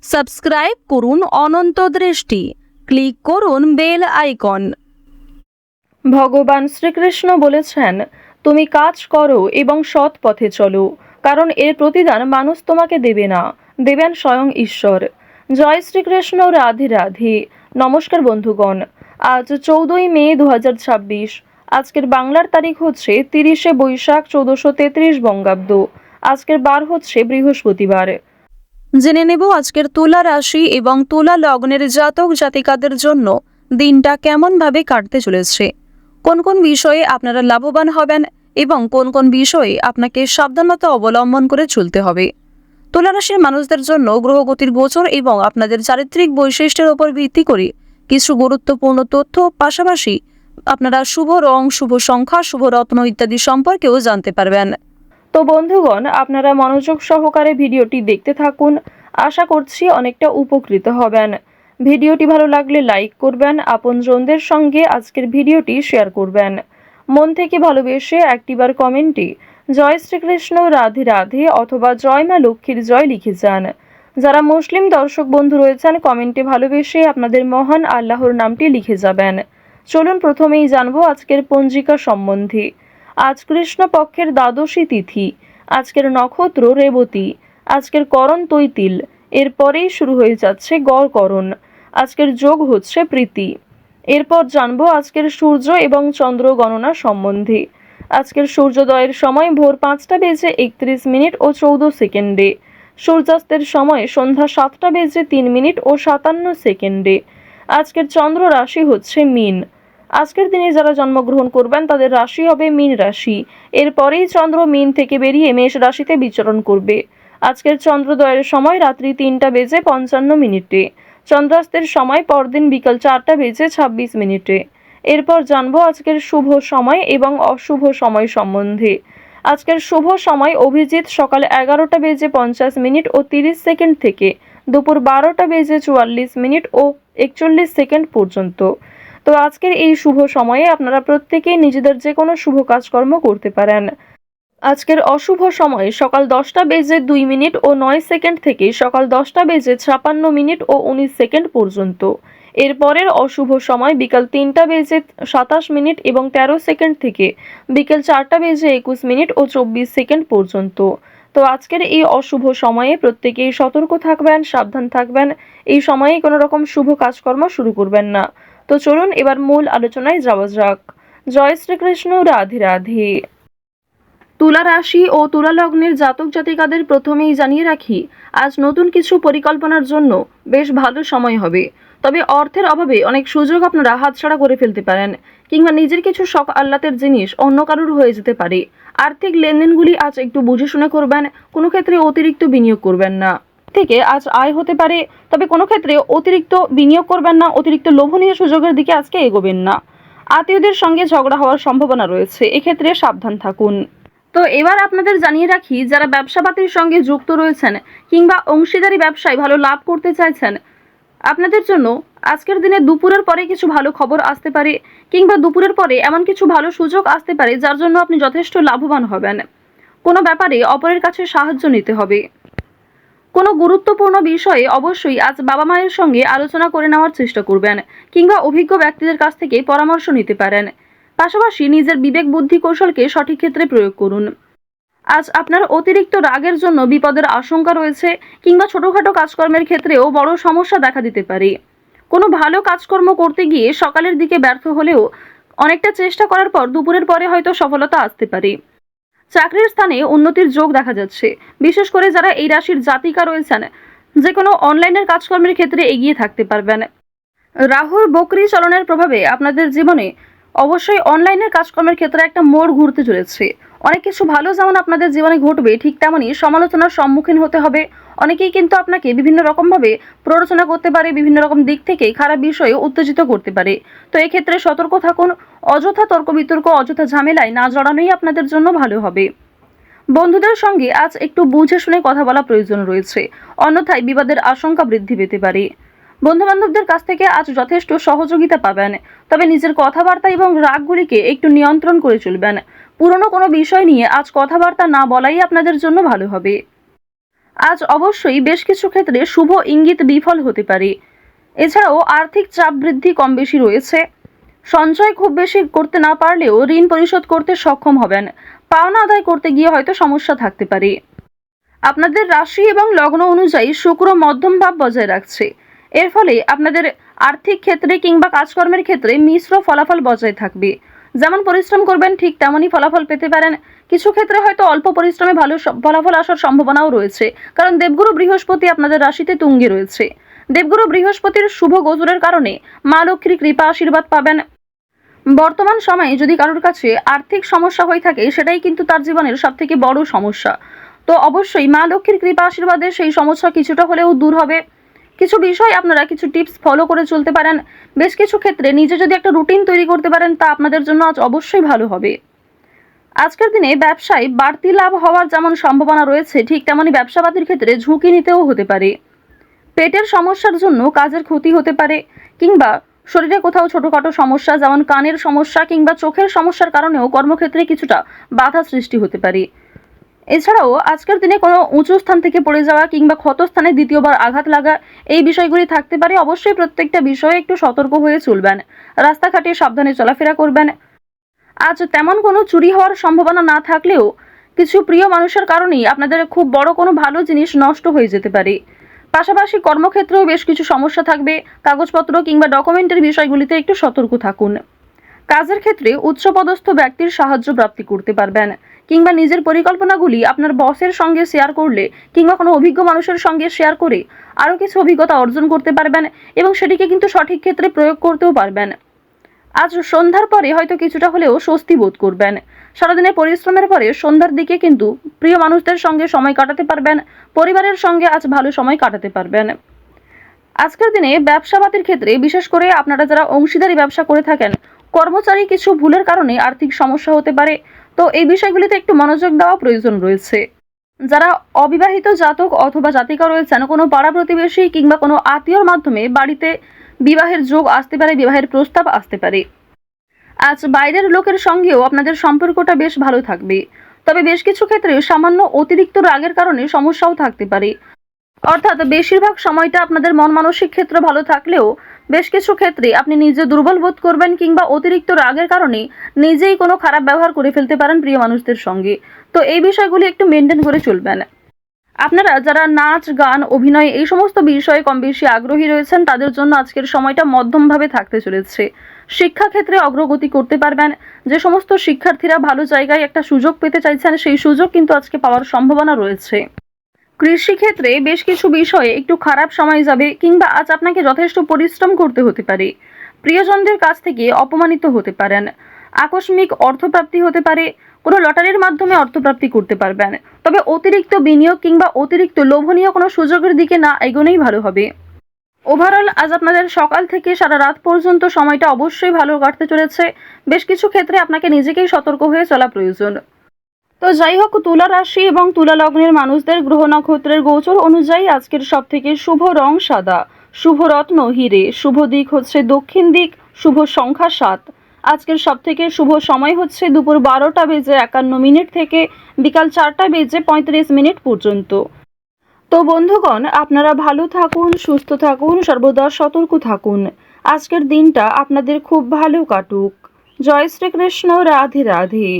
Subscribe করুন অনন্ত দৃষ্টি, click করুন বেল আইকন। ভগবান শ্রীকৃষ্ণ বলেছেন, তুমি কাজ করো এবং সৎ পথে চলো, কারণ এর প্রতিদান মানুষ তোমাকে দেবে না, দেবেন স্বয়ং ঈশ্বর। জয় শ্রীকৃষ্ণ, রাধে রাধে। নমস্কার বন্ধুগণ, আজ 14ই মে 2026। আজকের বাংলার তারিখ হচ্ছে 30শে বৈশাখ 1433 বঙ্গাব্দ। আজকের বার হচ্ছে বৃহস্পতিবার। জেনে নেব আজকের তুলা রাশি এবং তুলা লগ্নের জাতক জাতিকাদের জন্য দিনটা কেমনভাবে কাটতে চলেছে, কোন কোন বিষয়ে আপনারা লাভবান হবেন এবং কোন কোন বিষয়ে আপনাকে সাবধানতা অবলম্বন করে চলতে হবে। তুলা রাশির মানুষদের জন্য গ্রহগতির গোচর এবং আপনাদের চারিত্রিক বৈশিষ্ট্যের উপর ভিত্তি করে কিছু গুরুত্বপূর্ণ তথ্য, পাশাপাশি আপনারা শুভ রং, শুভ সংখ্যা, শুভ রত্ন ইত্যাদি সম্পর্কেও জানতে পারবেন। তো বন্ধুগণ, আপনারা মনোযোগ সহকারে ভিডিওটি দেখতে থাকুন। আশা করছি অনেকটা উপকৃত হবেন। ভিডিওটি ভালো লাগলে লাইক করবেন, আপনজনদের সঙ্গে আজকের ভিডিওটি শেয়ার করবেন। মন থেকে ভালোবেসে একটিবার কমেন্টে জয় শ্রীকৃষ্ণ, রাধে রাধে অথবা জয় মা লক্ষ্মীর জয় লিখে যান। যারা মুসলিম দর্শক বন্ধু রয়েছেন, কমেন্টে ভালোবেসে আপনাদের মহান আল্লাহর নামটি লিখে যাবেন। চলুন প্রথমেই জানবো আজকের পঞ্জিকা সম্বন্ধে। আজ কৃষ্ণপক্ষের দ্বাদশী তিথি, আজকের নক্ষত্র রেবতী, আজকের করণ তৈতিল, এরপরেই শুরু হয়ে যাচ্ছে গড়করণ। আজকের যোগ হচ্ছে প্রীতি। এরপর জানবো আজকের সূর্য এবং চন্দ্র গণনা সম্বন্ধে। আজকের সূর্যোদয়ের সময় ভোর 5টা বেজে 31 মিনিট ও 14 সেকেন্ডে, সূর্যাস্তের সময় সন্ধ্যা 7টা বেজে 3 মিনিট ও 57 সেকেন্ডে। আজকের চন্দ্র রাশি হচ্ছে মীন। আজকের দিনে যারা জন্মগ্রহণ করবেন তাদের রাশি হবে মীন রাশি। এরপরেই চন্দ্র মীন থেকে বেরিয়ে মেষ রাশিতে বিচরণ করবে। আজকের চন্দ্রোদয়ের সময় রাত্রি 3টা বেজে 55 মিনিটে, চন্দ্রাস্তের সময় পরদিন বিকাল 4টা বেজে 26 মিনিটে। এরপর জানবো আজকের শুভ সময় এবং অশুভ সময় সম্বন্ধে। আজকের শুভ সময় অভিজিৎ সকাল 11টা বেজে 50 মিনিট ও 30 সেকেন্ড থেকে দুপুর 12টা বেজে 44 মিনিট ও 41 সেকেন্ড পর্যন্ত। তো আজকের এই শুভ সময়ে আপনারা প্রত্যেকেই নিজেদের যে কোনো শুভ কাজকর্ম করতে পারেন। আজকের অশুভ সময় সকাল 10টা বেজে 2 মিনিট ও 9 সেকেন্ড থেকে সকাল 10টা বেজে 56 মিনিট ও 19 সেকেন্ড পর্যন্ত। এরপরের অশুভ সময় বিকাল 3টা বেজে 27 মিনিট এবং 13 সেকেন্ড থেকে বিকেল 4টা বেজে 21 মিনিট ও 24 সেকেন্ড পর্যন্ত। তো আজকের এই অশুভ সময়ে প্রত্যেকেই সতর্ক থাকবেন, সাবধান থাকবেন। এই সময়ে কোনো রকম শুভ কাজকর্ম শুরু করবেন না। তো চলুন এবার মূল আলোচনায় যাওয়া যাক। জয় শ্রীকৃষ্ণ, রাধে রাধে। তুলা রাশি ও তুলা লগ্নের জাতক জাতিকাদের প্রথমেই জানিয়ে রাখি, আজ নতুন কিছু পরিকল্পনার জন্য বেশ ভালো সময় হবে। তবে অর্থের অভাবে অনেক সুযোগ আপনারা হাতছাড়া করে ফেলতে পারেন, কিংবা নিজের কিছু শখ আহ্লাদের জিনিস অন্য কারোর হয়ে যেতে পারে। আর্থিক লেনদেনগুলি আজ একটু বুঝে শুনে করবেন, কোনো ক্ষেত্রে অতিরিক্ত বিনিয়োগ করবেন না। থেকে আজ আয় হতে পারে, তবে কোনো ক্ষেত্রে অতিরিক্ত বিনিয়োগ করবেন না, অতিরিক্ত লোভনীয় সুযোগের দিকে আজকে এগোবেন না। আত্মীয়দের সঙ্গে ঝগড়া হওয়ার সম্ভাবনা রয়েছে, এক্ষেত্রে সাবধান থাকুন। তো এবার আপনাদের জানিয়ে রাখি, যারা ব্যবসাপাতির সঙ্গে যুক্ত রয়েছেন কিংবা অংশীদারি ব্যবসায় ভালো লাভ করতে চাইছেন, আপনাদের জন্য আজকের দিনে দুপুরের পরে কিছু ভালো খবর আসতে পারে, কিংবা দুপুরের পরে এমন কিছু ভালো সুযোগ আসতে পারে যার জন্য আপনি যথেষ্ট লাভবান হবেন। কোনো ব্যাপারে অপরের কাছে সাহায্য নিতে হবে। কোনো গুরুত্বপূর্ণ বিষয়ে অবশ্যই আজ বাবা মায়ের সঙ্গে আলোচনা করে নেওয়ার চেষ্টা করবেন, কিংবা অভিজ্ঞ ব্যক্তিদের কাছ থেকে পরামর্শ নিতে পারেন। পাশাপাশি নিজের বিবেক বুদ্ধি কৌশলকে সঠিক ক্ষেত্রে প্রয়োগ করুন। আজ আপনার অতিরিক্ত রাগের জন্য বিপদের আশঙ্কা রয়েছে, কিংবা ছোটখাটো কাজকর্মের ক্ষেত্রেও বড় সমস্যা দেখা দিতে পারে। কোনো ভালো কাজকর্ম করতে গিয়ে সকালের দিকে ব্যর্থ হলেও অনেকটা চেষ্টা করার পর দুপুরের পরে হয়তো সফলতা আসতে পারে। চাকরির স্থানে উন্নতির যোগ দেখা যাচ্ছে। বিশেষ করে যারা এই রাশির জাতিকা রয়েছেন, যে কোনো অনলাইনের কাজকর্মের ক্ষেত্রে এগিয়ে থাকতে পারবেন। রাহুর বকরি চলনের প্রভাবে আপনাদের জীবনে অবশ্যই অনলাইনের কাজকর্মের ক্ষেত্রে একটা মোড় ঘুরতে চলেছে। অনেক কিছু ভালো যেমন আপনাদের জীবনে ঘটবে, ঠিক তেমনই সমালোচনার সম্মুখীন হতে হবে। অনেকেই কিন্তু আপনাকে বিভিন্ন রকমভাবে প্ররোচনা করতে পারে, বিভিন্ন রকম দিক থেকে খারাপ বিষয়ে উত্তেজিত করতে পারে। তো এক্ষেত্রে সতর্ক থাকুন। অযথা তর্ক বিতর্ক, অযথা ঝামেলায় না জড়ানোই আপনাদের জন্য ভালো হবে। বন্ধুদের সঙ্গে আজ একটু বুঝে শুনে কথা বলা প্রয়োজন রয়েছে, অন্যথায় বিবাদের আশঙ্কা বৃদ্ধি পেতে পারে। বন্ধু বান্ধবদের কাছ থেকে আজ যথেষ্ট সহযোগিতা পাবেন, তবে নিজের কথাবার্তা এবং রাগগুলিকে একটু নিয়ন্ত্রণ করে চলবেন। পুরনো কোনো বিষয় নিয়ে আজ কথাবার্তা না বলাই আপনাদের জন্য ভালো হবে। আজ অবশ্যই বেশ কিছু ক্ষেত্রে শুভ ইঙ্গিত বিফল হতে পারে। এছাড়াও আর্থিক চাপ বৃদ্ধি কম বেশি রয়েছে। সঞ্চয় খুব বেশি করতে না পারলেও ঋণ পরিশোধ করতে সক্ষম হবেন। পাওনা আদায় করতে গিয়ে হয়তো সমস্যা থাকতে পারে। আপনাদের রাশি এবং লগ্ন অনুযায়ী শুক্র মধ্যম ভাব বজায় রাখছে। এর ফলে আপনাদের আর্থিক ক্ষেত্রে কিংবা কাজকর্মের ক্ষেত্রে মিশ্র ফলাফল বজায় থাকবে। যেমন পরিশ্রম করবেন ঠিক তেমনই ফলাফল পেতে পারেন। কিছু ক্ষেত্রে হয়তো অল্প পরিশ্রমে ভালো ফলাফল আসার সম্ভাবনাও রয়েছে, কারণ দেবগুরু বৃহস্পতি আপনাদের রাশিতে তুঙ্গে রয়েছে। দেবগুরু বৃহস্পতির শুভ গোচরের কারণে মা লক্ষ্মীর কৃপা আশীর্বাদ পাবেন। বর্তমান সময়ে যদি কারোর কাছে আর্থিক সমস্যা হয়ে থাকে, সেটাই কিন্তু তার জীবনের সবথেকে বড় সমস্যা। তো অবশ্যই মা লক্ষ্মীর কৃপা আশীর্বাদে সেই সমস্যা কিছুটা হলেও দূর হবে। কিছু বিষয় আপনারা কিছু টিপস ফলো করে চলতে পারেন। বেশ কিছু ক্ষেত্রে নিজে যদি একটা রুটিন তৈরি করতে পারেন, তা আপনাদের জন্য আজ অবশ্যই ভালো হবে। আজকের দিনে ব্যবসায় বাড়তি লাভ হওয়ার যেমন সম্ভাবনা রয়েছে, ঠিক তেমনি ব্যবসাবাদীর ক্ষেত্রে ঝুঁকি নিতেও হতে পারে। পেটের সমস্যার জন্য কাজের ক্ষতি হতে পারে, কিংবা শরীরে কোথাও ছোটখাটো সমস্যা যেমন কানের সমস্যা কিংবা চোখের সমস্যার কারণেও কর্মক্ষেত্রে কিছুটা বাধা সৃষ্টি হতে পারে। এছাড়াও আজকের দিনে কোনো উঁচু স্থান থেকে পড়ে যাওয়া কিংবা ক্ষতস্থানে দ্বিতীয়বার আঘাত লাগা, এই বিষয়গুলি থাকতে পারে। অবশ্যই প্রত্যেকটা বিষয়ে একটু সতর্ক হয়ে চলবেন। রাস্তাঘাটে সাবধানে চলাফেরা করবেন। আজ তেমন কোনো চুরি হওয়ার সম্ভাবনা না থাকলেও কিছু প্রিয় মানুষের কারণেই আপনাদের খুব বড় কোনো ভালো জিনিস নষ্ট হয়ে যেতে পারে। পাশাপাশি কর্মক্ষেত্রেও বেশ কিছু সমস্যা থাকবে। কাগজপত্র কিংবা ডকুমেন্টের বিষয়গুলিতে একটু সতর্ক থাকুন। কাজের ক্ষেত্রে উচ্চপদস্থ ব্যক্তির সাহায্য প্রাপ্তি করতে পারবেন, কিংবা নিজের পরিকল্পনাগুলি আপনার বসের সঙ্গে শেয়ার করলে কিংবা কোনো অভিজ্ঞ মানুষের সঙ্গে শেয়ার করে আরও কিছু অভিজ্ঞতা অর্জন করতে পারবেন, এবং সেটিকে কিন্তু সঠিক ক্ষেত্রে প্রয়োগ করতেও পারবেন। আজ সন্ধ্যার পরে হয়তো কিছুটা হলেও স্বস্তি বোধ করবেন। সারাদিনের পরিশ্রমের পরে সন্ধ্যার দিকে কিন্তু প্রিয় মানুষদের সঙ্গে সময় কাটাতে পারবেন। পরিবারের সঙ্গে আজ ভালো সময় কাটাতে পারবেন। আজকের দিনে ব্যবসাবাদীর ক্ষেত্রে বিশেষ করে আপনারা যারা অংশীদারি ব্যবসা করে থাকেন, কর্মচারী কিছু ভুলের কারণে আর্থিক সমস্যা হতে পারে। তো এই বিষয়গুলিতে একটু মনোযোগ দেওয়া প্রয়োজন রয়েছে। যারা অবিবাহিত জাতক অথবা জাতিকা রয়েছেন, কোনো পাড়া প্রতিবেশী কিংবা কোনো আত্মীয়র মাধ্যমে বাড়িতে বিবাহের যোগ আসতে পারে, বিবাহের প্রস্তাব আসতে পারে। আজ বাইরের লোকের সঙ্গেও আপনাদের সম্পর্কটা বেশ ভালো থাকবে। তবে বেশ কিছু ক্ষেত্রে সামান্য অতিরিক্ত রাগের কারণে সমস্যাও থাকতে পারে। অর্থাৎ বেশিরভাগ সময়টা আপনাদের মন মানসিক ক্ষেত্র ভালো থাকলেও বেশ কিছু ক্ষেত্রে আপনি নিজে দুর্বল বোধ করবেন, কিংবা অতিরিক্ত রাগের কারণে নিজেই কোনো খারাপ ব্যবহার করে ফেলতে পারেন প্রিয় মানুষদের সঙ্গে। তো এই বিষয়গুলি একটু মেনটেন করে চলবেন। আপনারা যারা নাচ গান অভিনয় এই সমস্ত বিষয়ে কম বেশি আগ্রহী রয়েছেন, তাদের জন্য আজকের সময়টা মধ্যমভাবে থাকতে চলেছে। শিক্ষাক্ষেত্রে অগ্রগতি করতে পারবেন। যে সমস্ত শিক্ষার্থীরা ভালো জায়গায় একটা সুযোগ পেতে চাইছেন, সেই সুযোগ কিন্তু আজকে পাওয়ার সম্ভাবনা রয়েছে। কৃষিক্ষেত্রে বেশ কিছু বিষয়ে একটু খারাপ সময় যাবে, কিংবা আজ আপনাকে যথেষ্ট পরিশ্রম করতে হতে পারে। প্রিয়জনদের কাছ থেকে অপমানিত হতে পারেন। আকস্মিক অর্থপ্রাপ্তি হতে পারে। কোনো লটারির মাধ্যমে অর্থপ্রাপ্তি করতে পারবেন। তবে অতিরিক্ত বিনিয়োগ কিংবা অতিরিক্ত লোভনীয় কোনো সুযোগের দিকে না এগোনোই ভালো হবে। ওভারঅল আজ আপনাদের সকাল থেকে সারা রাত পর্যন্ত সময়টা অবশ্যই ভালো কাটতে চলেছে। বেশ কিছু ক্ষেত্রে আপনাকে নিজেকেই সতর্ক হয়ে চলা প্রয়োজন। তো যাই হোক, তুলা রাশি এবং তুলা লগ্নের মানুষদের গ্রহ নক্ষত্রের গোচর অনুযায়ী আজকের সবথেকে শুভ রং সাদা, শুভ রত্ন হিরে, শুভ দিক হচ্ছে দক্ষিণ দিক, শুভ সংখ্যা 7। আজকের সবথেকে শুভ সময় হচ্ছে দুপুর 12:51 থেকে বিকাল 4:35 পর্যন্ত। তো বন্ধুগণ, আপনারা ভালো থাকুন, সুস্থ থাকুন, সর্বদা সতর্ক থাকুন। আজকের দিনটা আপনাদের খুব ভালো কাটুক। জয় শ্রীকৃষ্ণ। রাধে রাধে।